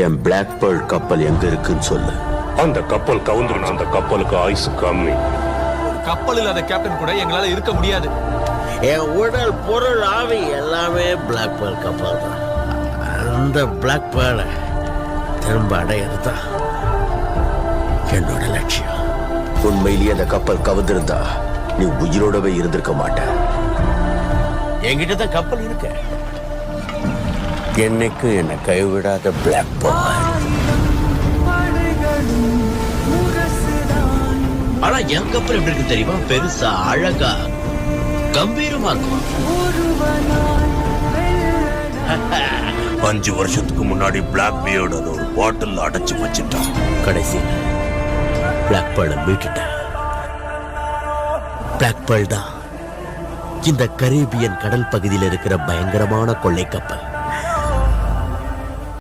என் black pearl கப்பல் எங்க இருக்குன்னு சொல்லு. அந்த கப்பல் கவுந்துருணும். அந்த கப்பலுக்கு ஆயுசு கம்மி. கப்பல் இல்லாத கேப்டன் கூட எங்களால இருக்க முடியாது. என் உடல் பொருள் ஆவி எல்லாமே பிளாக் பேர்ல் கப்பல் தான். அந்த பிளாக் பேர்லை திரும்ப அடையிறது தான் என்னோட லட்சியம். உண்மையிலேயே அந்த கப்பல் கவுந்திருந்தா நீ உயிரோடவே இருந்திருக்க மாட்ட. என்கிட்ட தான் கப்பல் இருக்கு. என்னைக்கும் என்னை கைவிடாத பிளாக் பேர்ல். ஆனா என் கப்பல் எப்படி இருக்கு தெரியுமா? பெருசா, அழகா, கம்பீரமா இருக்கும். 5 வருஷத்துக்கு முன்னாடி பிளாக் பியர்ட் அதை ஒரு பாட்டில் அடைச்சு வச்சுட்டான். கடைசி பிளாக் பேர்லை மீட்டுட்டேன். பிளாக் பேர்ல் தான் இந்த கரீபியன் கடல் பகுதியில் இருக்கிற பயங்கரமான கொள்ளை கப்பல்.